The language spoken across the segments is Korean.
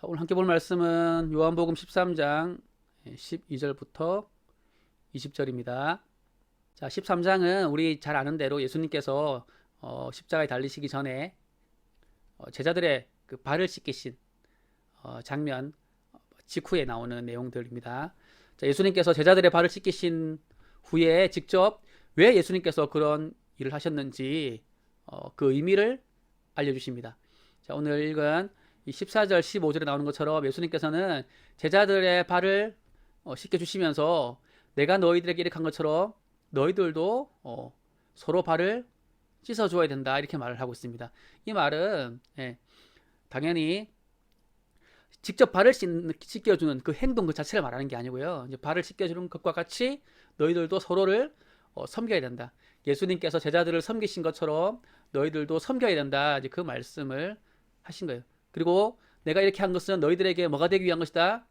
오늘 함께 볼 말씀은 요한복음 13장 12절부터 20절입니다. 자, 13장은 우리 잘 아는 대로 예수님께서 십자가에 달리시기 전에 제자들의 그 발을 씻기신 장면 직후에 나오는 내용들입니다. 자, 예수님께서 제자들의 발을 씻기신 후에 직접 왜 예수님께서 그런 일을 하셨는지 그 의미를 알려주십니다. 자, 오늘 읽은 이 14절 15절에 나오는 것처럼 예수님께서는 제자들의 발을 씻겨주시면서 내가 너희들에게 이렇게 한 것처럼 너희들도 서로 발을 씻어줘야 된다, 이렇게 말을 하고 있습니다. 이 말은 당연히 직접 발을 씻겨주는 그 행동 그 자체를 말하는 게 아니고요. 이제 발을 씻겨주는 것과 같이 너희들도 서로를 섬겨야 된다. 예수님께서 제자들을 섬기신 것처럼 너희들도 섬겨야 된다. 이제 그 말씀을 하신 거예요. 그리고 내가 이렇게 한 것은 너희들에게 뭐가 되기 위한 것이다.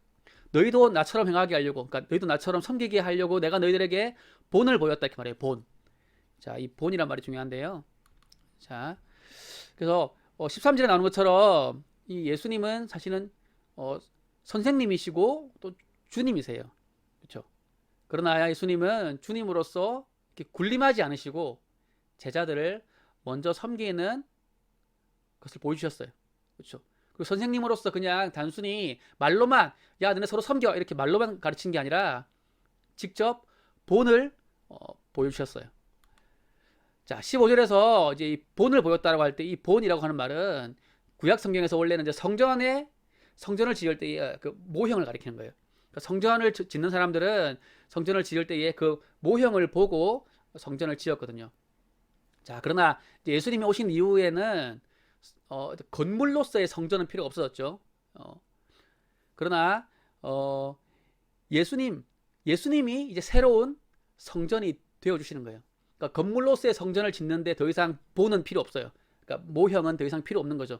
너희도 나처럼 행하게 하려고, 그러니까 너희도 나처럼 섬기게 하려고 내가 너희들에게 본을 보였다, 이렇게 말해요. 본. 자, 이 본이란 말이 중요한데요. 자, 그래서 13절에 나오는 것처럼 이 예수님은 사실은 선생님이시고 또 주님이세요. 그렇죠? 그러나 예수님은 주님으로서 이렇게 군림하지 않으시고 제자들을 먼저 섬기는 것을 보여주셨어요. 그렇죠? 그리고 선생님으로서 그냥 단순히 말로만 야 너네 서로 섬겨 이렇게 말로만 가르친 게 아니라 직접 본을 보여주셨어요. 자, 15절에서 이제 이 본을 보였다라고 할 때 이 본이라고 하는 말은 구약 성경에서 원래는 이제 성전을 지을 때의 그 모형을 가리키는 거예요. 그러니까 성전을 짓는 사람들은 성전을 지을 때의 그 모형을 보고 성전을 지었거든요. 자, 그러나 예수님이 오신 이후에는 건물로서의 성전은 필요가 없어졌죠. 그러나 예수님이 이제 새로운 성전이 되어 주시는 거예요. 그러니까 건물로서의 성전을 짓는데 더 이상 본은 필요 없어요. 그러니까 모형은 더 이상 필요 없는 거죠.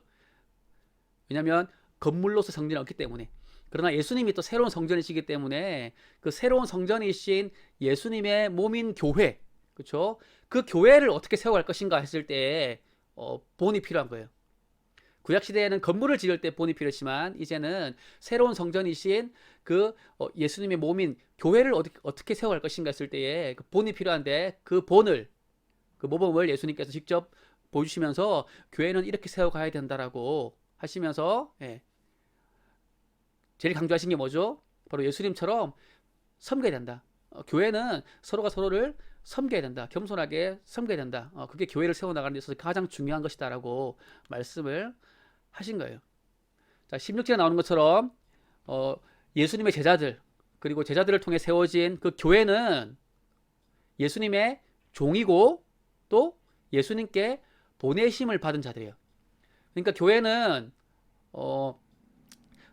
왜냐하면 건물로서 성전이 없기 때문에. 그러나 예수님이 또 새로운 성전이시기 때문에 그 새로운 성전이신 예수님의 몸인 교회, 그렇죠? 그 교회를 어떻게 세워갈 것인가 했을 때 본이 필요한 거예요. 구약 시대에는 건물을 지을 때 본이 필요했지만 이제는 새로운 성전이신 그 예수님의 몸인 교회를 어떻게 세워갈 것인가 했을 때에 그 본이 필요한데 그 본을, 그 모범을 예수님께서 직접 보여주시면서 교회는 이렇게 세워가야 된다라고 하시면서 제일 강조하신 게 뭐죠? 바로 예수님처럼 섬겨야 된다. 교회는 서로가 서로를 섬겨야 된다. 겸손하게 섬겨야 된다. 그게 교회를 세워나가는 데 있어서 가장 중요한 것이다라고 말씀을 하신 거예요. 자, 16절에 나오는 것처럼 예수님의 제자들, 그리고 제자들을 통해 세워진 그 교회는 예수님의 종이고 또 예수님께 보내심을 받은 자들이에요. 그러니까 교회는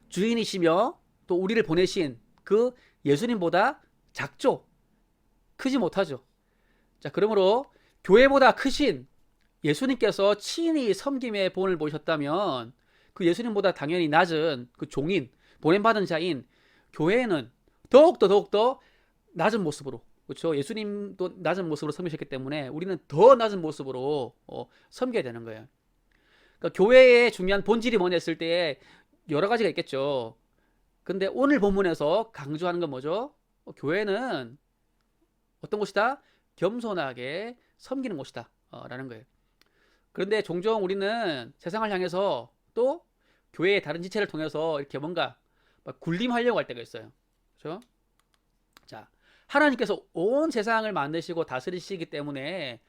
주인이시며 또 우리를 보내신 그 예수님보다 작죠. 크지 못하죠. 자, 그러므로 교회보다 크신 예수님께서 친히 섬김의 본을 보셨다면 그 예수님보다 당연히 낮은 그 종인, 보냄받은 자인 교회는 더욱더 낮은 모습으로, 그렇죠? 예수님도 낮은 모습으로 섬기셨기 때문에 우리는 더 낮은 모습으로 섬겨야 되는 거예요. 그러니까 교회의 중요한 본질이 뭐냐 했을 때 여러 가지가 있겠죠. 근데 오늘 본문에서 강조하는 건 뭐죠? 교회는 어떤 곳이다? 겸손하게 섬기는 곳이다 라는 거예요. 그런데 종종 우리는 세상을 향해서 또 교회의 다른 지체를 통해서 이렇게 뭔가 군림하려고 할 때가 있어요. 그렇죠? 자, 하나님께서 온 세상을 만드시고 다스리시기 때문에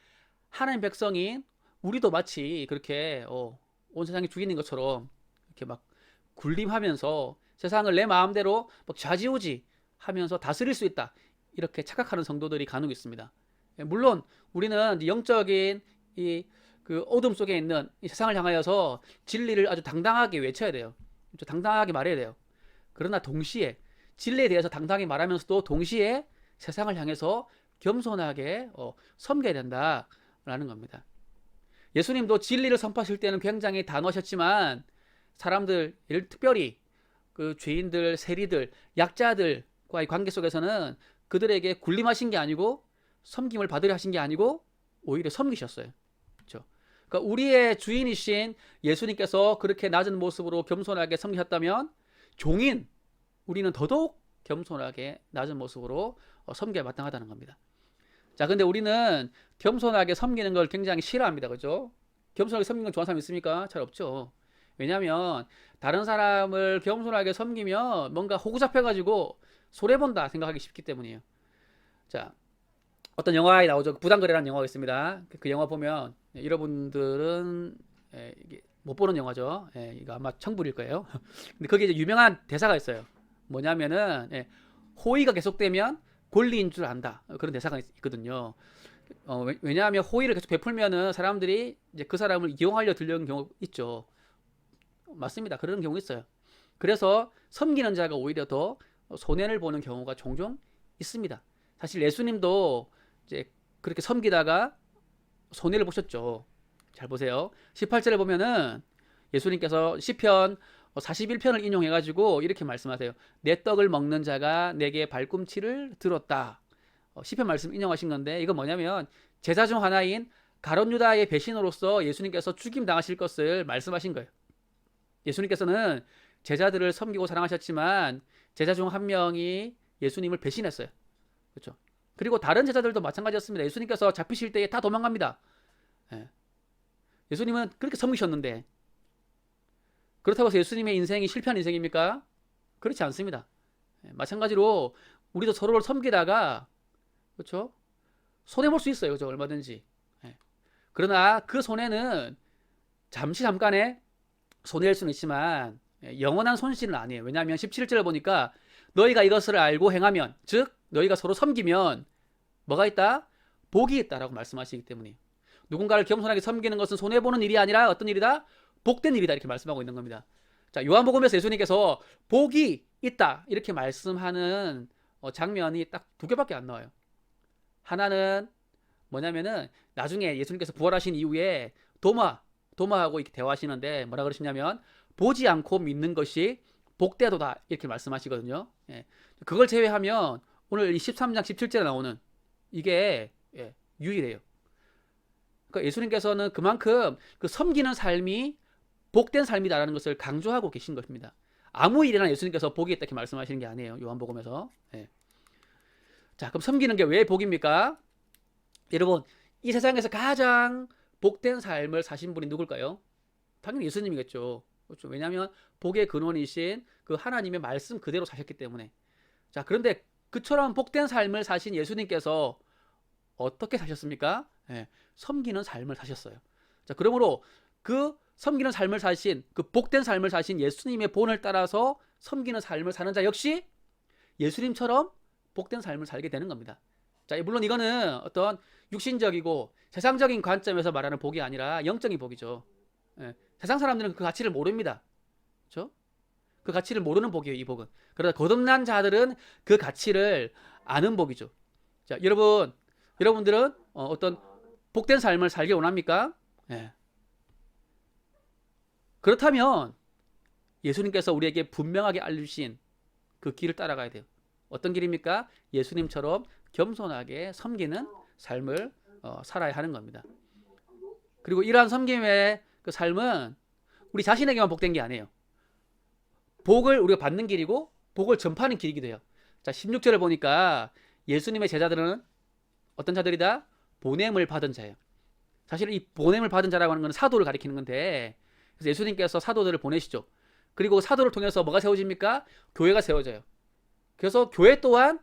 하나님 백성인 우리도 마치 그렇게 온 세상이 주인인 것처럼 이렇게 막 군림하면서 세상을 내 마음대로 막 좌지우지 하면서 다스릴 수 있다, 이렇게 착각하는 성도들이 간혹 있습니다. 물론 우리는 영적인 그 어둠 속에 있는 이 세상을 향하여서 진리를 아주 당당하게 외쳐야 돼요. 당당하게 말해야 돼요. 그러나 동시에 진리에 대해서 당당히 말하면서도 동시에 세상을 향해서 겸손하게 섬겨야 된다라는 겁니다. 예수님도 진리를 선포하실 때는 굉장히 단호하셨지만 사람들, 특별히 그 죄인들, 세리들, 약자들과의 관계 속에서는 그들에게 군림하신 게 아니고 섬김을 받으려 하신 게 아니고 오히려 섬기셨어요. 그렇죠? 그러니까 우리의 주인이신 예수님께서 그렇게 낮은 모습으로 겸손하게 섬기셨다면 종인 우리는 더더욱 겸손하게 낮은 모습으로 섬겨야 마땅하다는 겁니다. 자, 근데 우리는 겸손하게 섬기는 걸 굉장히 싫어합니다. 그죠? 겸손하게 섬기는 걸 좋아하는 사람 있습니까? 잘 없죠. 왜냐하면 다른 사람을 겸손하게 섬기면 뭔가 호구 잡혀가지고 손해본다 생각하기 쉽기 때문이에요. 자, 어떤 영화에 나오죠. 부당거래라는 영화가 있습니다. 그 영화 보면 여러분들은 이게 못 보는 영화죠. 이거 아마 청불일 거예요. 근데 거기에 이제 유명한 대사가 있어요. 뭐냐면은 호의가 계속되면 권리인 줄 안다. 그런 대사가 있거든요. 왜냐하면 호의를 계속 베풀면은 사람들이 이제 그 사람을 이용하려 들려는 경우 있죠. 맞습니다. 그런 경우 있어요. 그래서 섬기는 자가 오히려 더 손해를 보는 경우가 종종 있습니다. 사실 예수님도 이제 그렇게 섬기다가 손해를 보셨죠. 잘 보세요. 18절에 보면은 예수님께서 시편 41편을 인용해가지고 이렇게 말씀하세요. 내 떡을 먹는 자가 내게 발꿈치를 들었다. 시편 말씀 인용하신 건데 이건 뭐냐면 제자 중 하나인 가룟 유다의 배신으로서 예수님께서 죽임 당하실 것을 말씀하신 거예요. 예수님께서는 제자들을 섬기고 사랑하셨지만 제자 중 한 명이 예수님을 배신했어요. 그렇죠? 그리고 다른 제자들도 마찬가지였습니다. 예수님께서 잡히실 때에 다 도망갑니다. 예수님은 그렇게 섬기셨는데 그렇다고 해서 예수님의 인생이 실패한 인생입니까? 그렇지 않습니다. 마찬가지로 우리도 서로를 섬기다가 그렇죠? 손해 볼 수 있어요. 그죠? 얼마든지. 그러나 그 손해는 잠깐의 손해일 수는 있지만 영원한 손실은 아니에요. 왜냐하면 17절을 보니까 너희가 이것을 알고 행하면 즉 너희가 서로 섬기면 뭐가 있다? 복이 있다라고 말씀하시기 때문이에요. 누군가를 겸손하게 섬기는 것은 손해보는 일이 아니라 어떤 일이다? 복된 일이다 이렇게 말씀하고 있는 겁니다. 자, 요한복음에서 예수님께서 복이 있다 이렇게 말씀하는 장면이 딱 두 개밖에 안 나와요. 하나는 뭐냐면은 나중에 예수님께서 부활하신 이후에 도마하고 이렇게 대화하시는데 뭐라 그러시냐면 보지 않고 믿는 것이 복되도다 이렇게 말씀하시거든요. 그걸 제외하면 오늘 이 13장 17절에 나오는 이게 유일해요. 그러니까 예수님께서는 그만큼 그 섬기는 삶이 복된 삶이다라는 것을 강조하고 계신 것입니다. 아무 일이나 예수님께서 복이 있다 이렇게 말씀하시는 게 아니에요. 요한복음에서. 자, 그럼 섬기는 게 왜 복입니까? 여러분, 이 세상에서 가장 복된 삶을 사신 분이 누굴까요? 당연히 예수님이겠죠. 그렇죠? 왜냐하면 복의 근원이신 그 하나님의 말씀 그대로 사셨기 때문에. 자, 그런데 그처럼 복된 삶을 사신 예수님께서 어떻게 사셨습니까? 섬기는 삶을 사셨어요. 자, 그러므로 그 섬기는 삶을 사신 그 복된 삶을 사신 예수님의 본을 따라서 섬기는 삶을 사는 자 역시 예수님처럼 복된 삶을 살게 되는 겁니다. 자, 물론 이거는 어떤 육신적이고 세상적인 관점에서 말하는 복이 아니라 영적인 복이죠. 세상 사람들은 그 가치를 모릅니다. 그렇죠? 그 가치를 모르는 복이에요, 이 복은. 그러나 거듭난 자들은 그 가치를 아는 복이죠. 자, 여러분들은 어떤 복된 삶을 살기 원합니까? 그렇다면 예수님께서 우리에게 분명하게 알려주신 그 길을 따라가야 돼요. 어떤 길입니까? 예수님처럼 겸손하게 섬기는 삶을 살아야 하는 겁니다. 그리고 이러한 섬김의 그 삶은 우리 자신에게만 복된 게 아니에요. 복을 우리가 받는 길이고 복을 전파하는 길이기도 해요. 자, 16절을 보니까 예수님의 제자들은 어떤 자들이다? 보냄을 받은 자예요. 사실 이 보냄을 받은 자라고 하는 건 사도를 가리키는 건데 그래서 예수님께서 사도들을 보내시죠. 그리고 사도를 통해서 뭐가 세워집니까? 교회가 세워져요. 그래서 교회 또한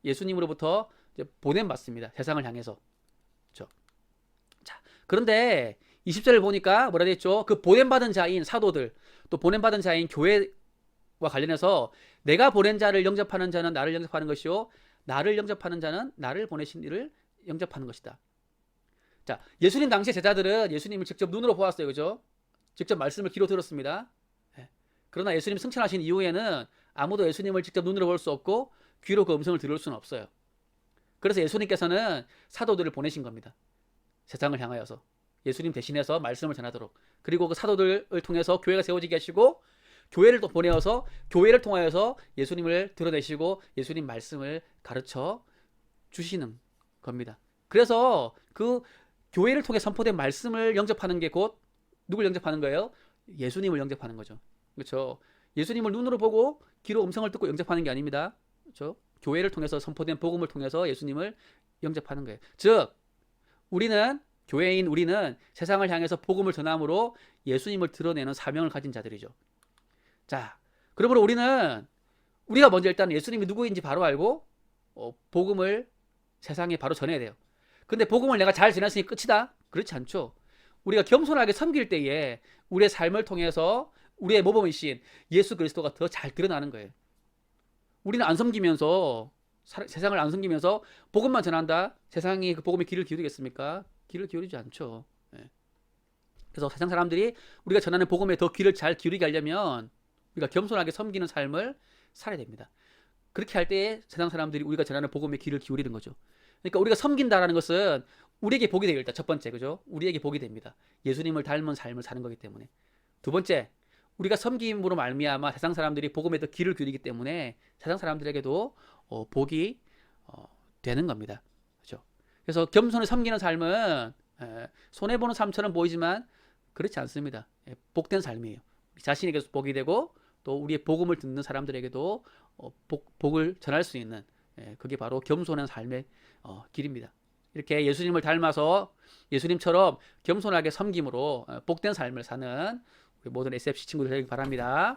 예수님으로부터 이제 보냄받습니다. 세상을 향해서. 그렇죠? 자, 그런데 20절을 보니까 뭐라 되어 있죠? 그 보냄받은 자인 사도들, 또 보냄받은 자인 교회와 관련해서 내가 보낸 자를 영접하는 자는 나를 영접하는 것이요 나를 영접하는 자는 나를 보내신 이를 영접하는 것이다. 자, 예수님 당시 제자들은 예수님을 직접 눈으로 보았어요. 그죠? 직접 말씀을 귀로 들었습니다. 그러나 예수님 승천하신 이후에는 아무도 예수님을 직접 눈으로 볼 수 없고 귀로 그 음성을 들을 수는 없어요. 그래서 예수님께서는 사도들을 보내신 겁니다. 세상을 향하여서 예수님 대신해서 말씀을 전하도록. 그리고 그 사도들을 통해서 교회가 세워지게 하시고 교회를 또 보내어서 교회를 통하여서 예수님을 드러내시고 예수님 말씀을 가르쳐 주시는 겁니다. 그래서 그 교회를 통해 선포된 말씀을 영접하는 게 곧 누굴 영접하는 거예요? 예수님을 영접하는 거죠. 그렇죠? 예수님을 눈으로 보고 귀로 음성을 듣고 영접하는 게 아닙니다. 그렇죠? 교회를 통해서 선포된 복음을 통해서 예수님을 영접하는 거예요. 즉 우리는 교회인 우리는 세상을 향해서 복음을 전함으로 예수님을 드러내는 사명을 가진 자들이죠. 자, 그러므로 우리가 먼저 일단 예수님이 누구인지 바로 알고 복음을 세상에 바로 전해야 돼요. 근데 복음을 내가 잘 전했으니 끝이다? 그렇지 않죠. 우리가 겸손하게 섬길 때에 우리의 삶을 통해서 우리의 모범이신 예수 그리스도가 더 잘 드러나는 거예요. 우리는 안 섬기면서 세상을 안 섬기면서 복음만 전한다? 세상이 그 복음에 귀를 기울이겠습니까? 귀를 기울이지 않죠. 예. 그래서 세상 사람들이 우리가 전하는 복음에 더 귀를 잘 기울이게 하려면 우리가 겸손하게 섬기는 삶을 살아야 됩니다. 그렇게 할 때 세상 사람들이 우리가 전하는 복음에 귀를 기울이는 거죠. 그러니까 우리가 섬긴다라는 것은 우리에게 복이 돼요. 일단 첫 번째, 그죠? 우리에게 복이 됩니다. 예수님을 닮은 삶을 사는 거기 때문에. 두 번째, 우리가 섬김으로 말미암아 세상 사람들이 복음에 더 귀를 기울이기 때문에 세상 사람들에게도 복이 되는 겁니다. 그렇죠? 그래서 겸손히 섬기는 삶은 손해 보는 삶처럼 보이지만 그렇지 않습니다. 복된 삶이에요. 자신에게도 복이 되고 또 우리의 복음을 듣는 사람들에게도 복을 전할 수 있는 그게 바로 겸손한 삶의 길입니다. 이렇게 예수님을 닮아서 예수님처럼 겸손하게 섬김으로 복된 삶을 사는 우리 모든 SFC 친구들 되길 바랍니다.